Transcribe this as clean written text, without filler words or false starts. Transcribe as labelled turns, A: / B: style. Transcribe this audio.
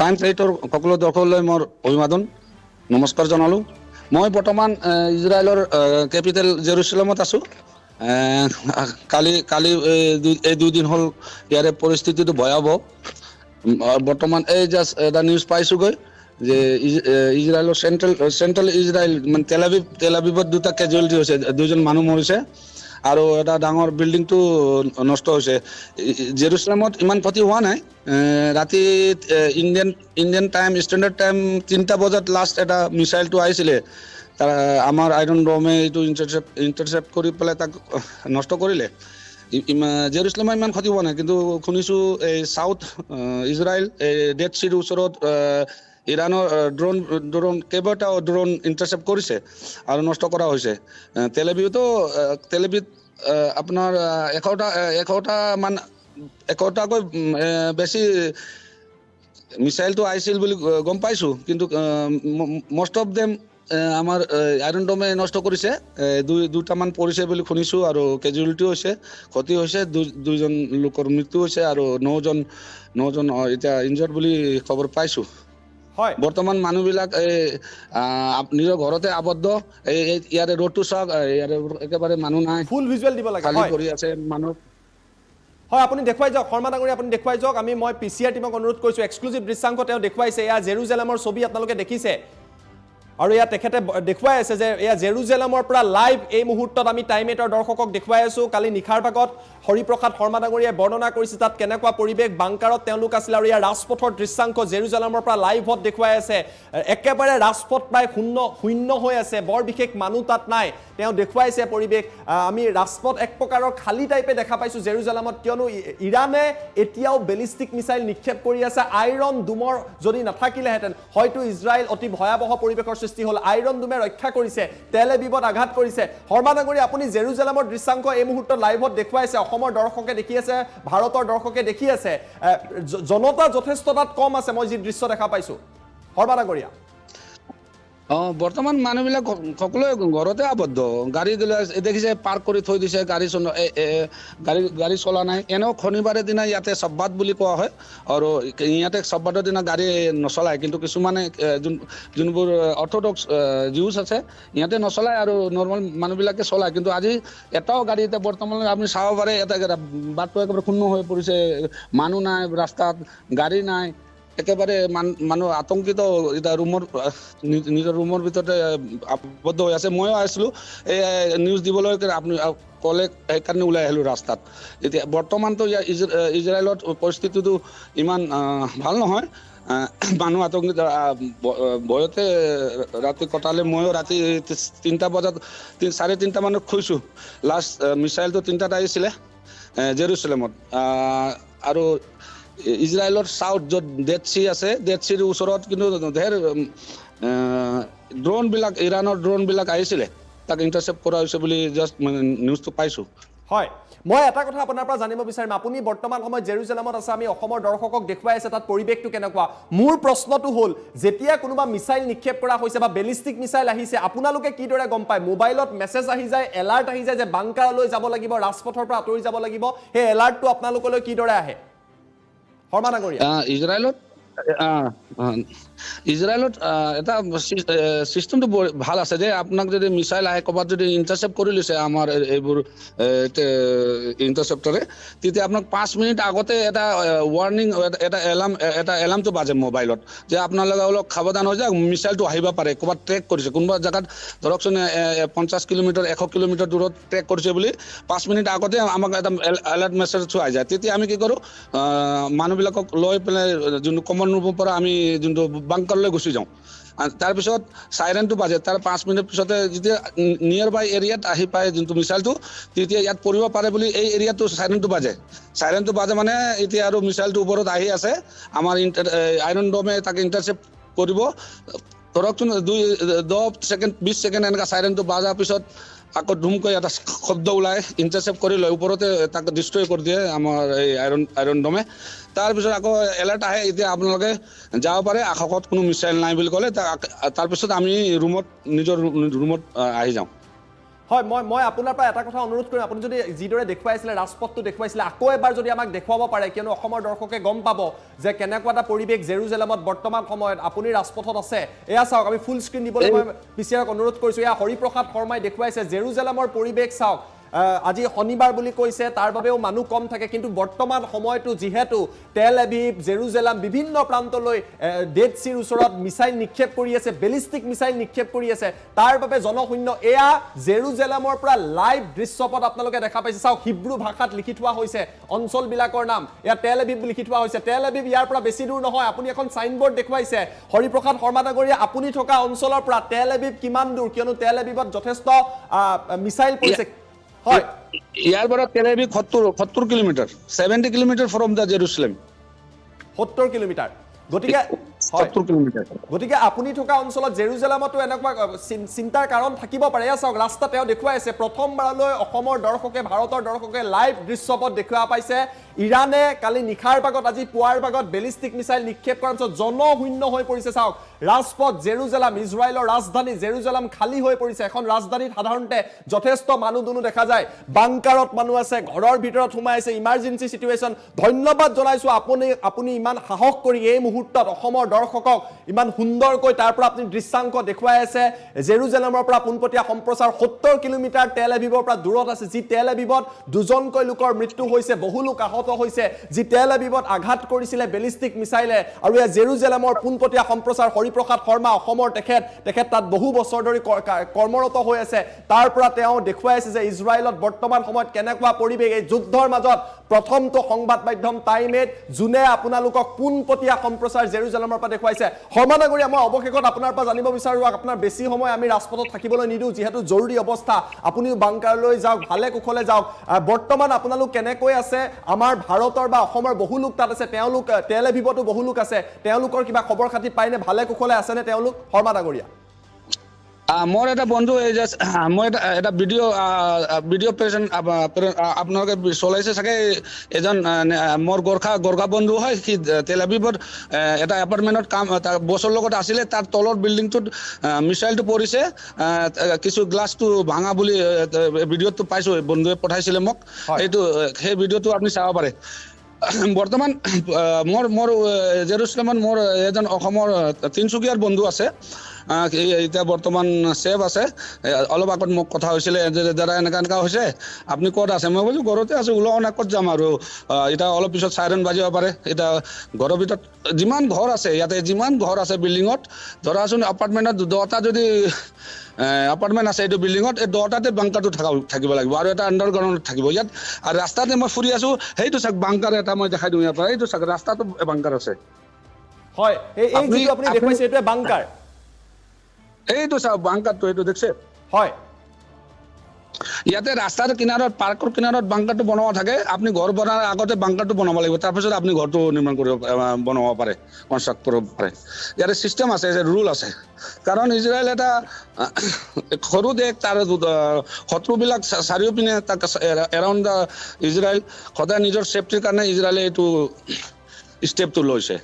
A: Times 8ৰ সকলো দৰ্শকলৈ মোৰ অভিবাদন নমস্কাৰ জনালোঁ। মই বৰ্তমান ইজৰাইলৰ কেপিটেল জেৰুচালেমত আছোঁ। কালি এই 2 দিন হ'ল ইয়াৰে পৰিস্থিতিটো ভয়াৱহ। বৰ্তমান এই জাষ্ট এটা নিউজ পাইছোঁগৈ যে ইজৰাইলৰ চেণ্ট্ৰেল ইজৰাইল মানে তেল আবিবত 2টা কেজুৱেলিটি হৈছে, 2জন মানুহ মৰিছে আৰু এটা ডাঙৰ বিল্ডিংটো নষ্ট হৈছে। জেৰুচালেমত ইমান ক্ষতি হোৱা নাই। ৰাতি ইণ্ডিয়ান টাইম ষ্টেণ্ডাৰ্ড টাইম 3টা বজাত লাষ্ট এটা মিছাইলটো আহিছিলে। আমাৰ আইৰন ডমে এইটো ইণ্টাৰচেপ্ট কৰি পেলাই তাক নষ্ট কৰিলে। জেৰুচালেমত ইমান ক্ষতি হোৱা নাই, কিন্তু শুনিছোঁ এই চাউথ ইজৰাইল ডেড চিৰ ওচৰত ইৰানৰ ড্ৰোন কেইবাটাও ড্ৰোন ইণ্টাৰচেপ্ট কৰিছে আৰু নষ্ট কৰা হৈছে। তেল আবিবত আপোনাৰ 100টাকৈ বেছি মিছাইলটো আহিছিল বুলি গম পাইছোঁ, কিন্তু মষ্ট অফ দেম আমাৰ আইৰন ডমে নষ্ট কৰিছে। 2টামান পৰিছে বুলি শুনিছোঁ আৰু কেজুৱেলিটি হৈছে, ক্ষতি হৈছে। 2জন লোকৰ মৃত্যু হৈছে আৰু 9জন এতিয়া ইনজৰ্ড বুলি খবৰ পাইছোঁ।
B: হয়,
A: বৰ্তমান মানুহবিলাক নিজৰ ঘৰতে আবদ্ধ। ইয়াৰে ৰোডটো চাওক, ইয়াৰে একেবাৰে মানুহ নাই,
B: ফুল ভিজুৱেল দিব লাগে।
A: খালী পৰি আছে মানুহ।
B: হয়, আপুনি দেখুৱাই যাওক, শৰ্মা ডাঙৰীয়া আপুনি দেখুৱাই যাওক। মই PCR টিমক অনুৰোধ কৰিছোঁ, এক্সক্লুচিভ দৃশ্যাংশ তেওঁ দেখুৱাইছে। এয়া জেৰুজালেমৰ ছবি আপোনালোকে দেখিছে আৰু ইয়াত তেখেতে দেখুৱাই আছে যে এয়া জেৰুজালেমৰ পৰা লাইভ এই মুহূৰ্তত আমি টাইম 8ৰ দৰ্শকক দেখুৱাই আছোঁ। কালি নিশাৰ ভাগত হৰিপ্ৰসাদ শৰ্মা ডাঙৰীয়াই বৰ্ণনা কৰিছে তাত কেনেকুৱা পৰিৱেশ, বাংকাৰত তেওঁলোক আছিল আৰু ইয়াৰ ৰাজপথৰ দৃশ্যাংশ জেৰুজালেমৰ পৰা লাইভত দেখুৱাই আছে। একেবাৰে ৰাজপথ প্ৰায় শূন্য হৈ আছে, বৰ বিশেষ মানুহ তাত নাই। তেওঁ দেখুৱাইছে পৰিৱেশ। আমি ৰাজপথ এক প্ৰকাৰৰ খালী টাইপে দেখা পাইছোঁ জেৰুজালেমত, কিয়নো ইৰাণে এতিয়াও বেলিষ্টিক মিছাইল নিক্ষেপ কৰি আছে। আইৰন ডোমৰ যদি নাথাকিলেহেঁতেন হয়তো ইজৰাইল অতি ভয়াৱহ পৰিৱেশৰ সৃষ্টি হ'ল। আইৰন ডোমে ৰক্ষা কৰিছে, তেল আবিবত আঘাত কৰিছে। শৰ্মা ডাঙৰীয়া, আপুনি জেৰুজালেমৰ দৃশ্যাংশ এই মুহূৰ্তত লাইভত দেখুৱাইছে, অসমৰ দৰ্শকে দেখি আছে, ভাৰতৰ দৰ্শকে দেখি আছে। জনতা যথেষ্ট তাত কম আছে, মই যি দৃশ্য দেখা পাইছোঁ। শৰ্মা ডাঙৰীয়া,
A: বৰ্তমান মানুহবিলাক সকলোৱে ঘৰতে আবদ্ধ। গাড়ী দেখিছে পাৰ্ক কৰি থৈ দিছে, গাড়ী চলা নাই। এনেও শনিবাৰে দিনা ইয়াতে সব্বাত বুলি কোৱা হয় আৰু ইয়াতে সব্বাতৰ দিনা গাড়ী নচলায়, কিন্তু কিছুমানে যোনবোৰ অৰ্থডক্স জিউজ আছে ইয়াতে নচলায় আৰু নৰ্মেল মানুহবিলাকে চলায়। কিন্তু আজি এটাও গাড়ী এতিয়া বৰ্তমান আপুনি চাব পাৰে, এটা বাটটো একেবাৰে শূন্য হৈ পৰিছে, মানুহ নাই ৰাস্তাত, গাড়ী নাই। একেবাৰে মানুহ আতংকিত, এতিয়া নিজৰ ৰুমৰ ভিতৰতে আবদ্ধ হৈ আছে। ময়ো আহিছিলোঁ এই নিউজ দিবলৈ, আপুনি ক'লে সেইকাৰণে ওলাই আহিলোঁ ৰাস্তাত। এতিয়া বৰ্তমানতো ইজৰাইলত পৰিস্থিতিটো ইমান ভাল নহয়। মানুহ আতংকিত, ভয়তে ৰাতি কটালে। ময়ো ৰাতি 3টা বজাত 3:30 মানত শুইছোঁ। লাষ্ট মিছাইলটো 3টাত আহিছিলে জেৰুচালেমত। আৰু ইজৰাইলৰ চাউথ য'ত ডেড চি আছে, ডেড চিৰ ওচৰত কিন্তু ধেৰ ইৰাণৰ ড্ৰোনবিলাক আহিছিলে, তাক ইণ্টাৰচেপ্ট কৰা হৈছে বুলি জাষ্ট নিউজটো পাইছোঁ।
B: হয়, মই এটা কথা আপোনাৰ পৰা জানিব বিচাৰিম, আপুনি বৰ্তমান সময়ত জেৰুজালেমত আছে, আমি অসমৰ দৰ্শকক দেখুৱাই আছে, তাত পৰিৱেশটো কেনেকুৱা? মোৰ প্ৰশ্নটো হ'ল, যেতিয়া কোনোবা মিছাইল নিক্ষেপ কৰা হৈছে বা বেলিষ্টিক মিছাইল আহিছে, আপোনালোকে কিদৰে গম পায়? মোবাইলত মেছেজ আহি যায়, এলাৰ্ট আহি যায় যে বাংকাৰলৈ যাব লাগিব, ৰাজপথৰ পৰা আঁতৰি যাব লাগিব, সেই এলাৰ্টটো আপোনালোকলৈ কিদৰে আহে? শৰ্মা ডাঙৰীয়া,
A: ইজৰাইলত এটা চিষ্টেমটো ভাল আছে যে আপোনাক যদি মিছাইল আহে, ক'ৰবাত যদি ইণ্টাৰচেপ্ট কৰি লৈছে আমাৰ এইবোৰ ইণ্টাৰচেপ্টৰে, তেতিয়া আপোনাক 5 মিনিট আগতে এটা ৱাৰ্ণিং, এটা এলাৰ্মটো বাজে মোবাইলত যে আপোনালোকে অলপ সাৱধান হৈ যাওক, মিছাইলটো আহিব পাৰে, ক'ৰবাত ট্ৰেক কৰিছে, কোনোবা জেগাত ধৰকচোন 50 কিলোমিটাৰ 100 কিলোমিটাৰ দূৰত ট্ৰেক কৰিছে বুলি 5 মিনিট আগতে আমাক এটা এলাৰ্ট মেছেজটো আহি যায়। তেতিয়া আমি কি কৰোঁ, মানুহবিলাকক লৈ পেলাই যোনটো কমন ৰুমৰ পৰা আমি যোনটো বাংকাৰলৈ গুচি যাওঁ। তাৰপিছত চাইৰেনটো বাজে, তাৰ 5 মিনিট পিছতে যেতিয়া নিয়াৰ বাই এৰিয়াত আহি পায় যোনটো মিছাইলটো, তেতিয়া ইয়াত পৰিব পাৰে বুলি এই এৰিয়াটো চাইৰেনটো বাজে মানে এতিয়া আৰু মিছাইলটো ওপৰত আহি আছে। আমাৰ আইৰন ডমে তাক ইণ্টাৰচেপ্ট কৰিব। ধৰকচোন 10 ছেকেণ্ড 20 ছেকেণ্ড এনেকুৱা চাইৰেনটো বাজাৰ পিছত আকৌ ধুমকৈ এটা শব্দ ওলাই, ইণ্টাৰচেপ্ট কৰি লয়, ওপৰতে তাক ডিষ্ট্ৰয় কৰি দিয়ে আমাৰ এই আইৰন ডমে। তাৰপিছত আকৌ এলাৰ্ট আহে, এতিয়া আপোনালোকে যাব পাৰে, আকাশত কোনো মিছাইল নাই বুলি ক'লে। তাৰপিছত আমি নিজৰ ৰুমত আহি যাওঁ।
B: হয় মই আপোনাৰ পৰা এটা কথা অনুৰোধ কৰিম, আপুনি যদি যিদৰে দেখুৱাইছিলে ৰাজপথটো দেখুৱাইছিলে আকৌ এবাৰ যদি আমাক দেখুৱাব পাৰে, কিয়নো অসমৰ দৰ্শকে গম পাব যে কেনেকুৱা এটা পৰিৱেশ জেৰুজালেমত বৰ্তমান সময়ত আপুনি ৰাজপথত আছে। এয়া চাওক, আমি ফুল স্ক্ৰীণ দিবলৈ মই পিছিয়াৰক অনুৰোধ কৰিছোঁ। এয়া হৰিপ্ৰসাদ শৰ্মাই দেখুৱাইছে জেৰুজালেমৰ পৰিৱেশ চাওক। আজি শনিবাৰ বুলি কৈছে, তাৰ বাবেও মানুহ কম থাকে, কিন্তু বৰ্তমান সময়টো যিহেতু তেল এভিভ, জেৰুজালেম বিভিন্ন প্ৰান্তলৈ ডেড চিৰ ওচৰত মিছাইল নিক্ষেপ কৰি আছে, বেলিষ্টিক মিছাইল নিক্ষেপ কৰি আছে, তাৰ বাবে জনশূন্য। এয়া জেৰুজালেমৰ পৰা লাইভ দৃশ্যপট আপোনালোকে দেখা পাইছে। চাওক, হিব্ৰু ভাষাত লিখি থোৱা হৈছে অঞ্চলবিলাকৰ নাম। এয়া তেল এভিভ লিখি থোৱা হৈছে। তেল এভিভ ইয়াৰ পৰা বেছি দূৰ নহয়। আপুনি এখন চাইনবোৰ্ড দেখুৱাইছে হৰিপ্ৰসাদ শৰ্মা ডাঙৰীয়া, আপুনি থকা অঞ্চলৰ পৰা তেল এভিভ কিমান দূৰ, কিয়নো তেল এভিভত যথেষ্ট মিছাইল পৰিছে। হয়,
A: ইয়াৰ পৰা তেল এভিভ 70 kilometre, 70 kilometre from the Jerusalem.
B: 70 kilometre. গতিকে
A: 70 কিলোমিটাৰ।
B: গতিকে আপুনি থকা অঞ্চলত জেৰুজালেমতো এনেকুৱা চিন্তাৰ কাৰণ থাকিব পাৰে। এয়া চাওক, ৰাস্তা তেওঁ দেখুৱাইছে। প্ৰথমবাৰলৈ অসমৰ দৰ্শকে, ভাৰতৰ দৰ্শকে লাইভ দৃশ্যপট দেখুওৱা পাইছে। ইৰাণে কালি নিশাৰ ভাগত, আজি পুৱাৰ ভাগত বেলিষ্টিক মিছাইল নিক্ষেপ কৰাৰ পিছত জনশূন্য হৈ পৰিছে। চাওক, ৰাজপথ জেৰুজালেম, ইজৰাইলৰ ৰাজধানী জেৰুজালেম খালী হৈ পৰিছে। এখন ৰাজধানীত সাধাৰণতে যথেষ্ট মানুহ দুনুহ দেখা যায়। বাংকাৰত মানুহ আছে, ঘৰৰ ভিতৰত সোমাই আছে, ইমাৰ্জেঞ্চি চিটুৱেশ্যন। ধন্যবাদ জনাইছোঁ আপুনি ইমান সাহস কৰি এই মুহূৰ্তত অসমৰ দৰ্শকক ইমান সুন্দৰকৈ তাৰ পৰা আপুনি দৃশ্যাংক দেখুৱাই আছে। জেৰুজালেমৰ পৰা পোনপটীয়া সম্প্ৰচাৰ 70 কিলোমিটাৰ তেল এভিভৰ পৰা দূৰত আছে, যি তেল এভিভত দুজনকৈ লোকৰ মৃত্যু হৈছে, বহু লোক আহত হৈছে, যি তেল এভিভত আঘাত কৰিছিলে বেলিষ্টিক মিছাইলে। আৰু এয়া জেৰুজালেমৰ পোনপটীয়া সম্প্ৰচাৰ হৰিপ্ৰসাদ শৰ্মা, অসমৰ তেখেত তাত বহু বছৰ ধৰি কৰ্মৰত হৈ আছে। তাৰ পৰা তেওঁ দেখুৱাইছে যে ইজৰাইলত বৰ্তমান সময়ত কেনেকুৱা পৰিৱেশ। এই যুদ্ধৰ মাজত প্ৰথমটো সংবাদ মাধ্যম টাইম-8 যোনে আপোনালোকক পোনপটীয়া সম্প্ৰচাৰ জেৰুজালেমৰ পৰা দেখুৱাইছে। শৰ্মা ডাঙৰীয়া, মই অৱশেষত আপোনাৰ পৰা জানিব বিচাৰোঁ, আপোনাৰ বেছি সময় আমি ৰাজপথত থাকিবলৈ নিদিওঁ, যিহেতু জৰুৰী অৱস্থা। আপুনিও বাংকাৰলৈ যাওক, ভালে কুশলে যাওক। বৰ্তমান আপোনালোক কেনেকৈ আছে? আমাৰ ভাৰতৰ বা অসমৰ বহু লোক তাত আছে, তেওঁলোক তেল এভিভতো বহু লোক আছে, তেওঁলোকৰ কিবা খবৰ খাতি পায়নে? ভালে কুশলে আছেনে তেওঁলোক? শৰ্মা ডাঙৰীয়া,
A: মোৰ এটা বন্ধু, মই এটা ভিডিঅ' প্ৰেজেণ্ট আপোনালোকে চলাইছে চাগে। এজন মোৰ গোৰ্খা বন্ধু হয়, সি তেল এভিভত এটা এপাৰ্টমেণ্টত বছৰ লগত আছিলে। তাৰ তলৰ বিল্ডিংটোত মিছাইলটো পৰিছে, কিছু গ্লাছটো ভাঙা বুলি ভিডিঅ'টো পাইছোঁ, বন্ধুৱে পঠাইছিলে মোক। সেই ভিডিঅ'টো আপুনি চাব পাৰে। বৰ্তমান মোৰ জেৰুজালেমত মোৰ এজন অসমৰ তিনিচুকীয়াৰ বন্ধু আছে, এতিয়া বৰ্তমান ছেফ আছে। অলপ আগত মোক কথা হৈছিলে যে দাদা এনেকুৱা হৈছে, আপুনি ক'ত আছে? মই কৈছোঁ ঘৰতে আছোঁ, ওলোৱা নাই, ক'ত যাম আৰু। এতিয়া অলপ পিছত চাইৰেন বাজিব পাৰে। এতিয়া ঘৰৰ ভিতৰত যিমান ঘৰ আছে, ইয়াতে যিমান ঘৰ আছে বিল্ডিঙত, ধৰাচোন এপাৰ্টমেণ্টত 10টা যদি এপাৰ্টমেণ্ট আছে এইটো বিল্ডিঙত, এই 10টাতে বাংকাৰটো থাকিব লাগিব, আৰু এটা আণ্ডাৰগ্ৰাউণ্ডত থাকিব ইয়াত। আৰু ৰাস্তাতে মই ফুৰি আছোঁ, সেইটো চাওক বাংকাৰ এটা মই দেখাই দিওঁ ইয়াৰ পৰা, এইটো চাওক ৰাস্তাটো বাংকাৰ আছে।
B: হয়, এই যিটো আপুনি দেখুৱাইছে এইটোৱে বাংকাৰ।
A: এইটো চাওক বাংকাৰটো, এইটো দেখিছে? হয়, ইয়াতে ৰাস্তাৰ কিনাৰত, পাৰ্কৰ কিনাৰত বাংকাৰটো বনোৱা থাকে। আপুনি ঘৰ বনোৱাৰ আগতে বাংকাৰটো বনাব লাগিব, তাৰপিছত আপুনি ঘৰটো নিৰ্মাণ বনাব পাৰে, কনষ্ট্ৰাক্ট কৰিব পাৰে। ইয়াতে চিষ্টেম আছে, ৰুল আছে। কাৰণ ইজৰাইল এটা সৰু দেশ, তাৰ শত্ৰুবিলাক চাৰিওপিনে তাক এৰাউণ্ড দ্য ইজৰাইল। সদায় নিজৰ ছেফটিৰ কাৰণে ইজৰাইলে এইটো ষ্টেপটো লৈছে।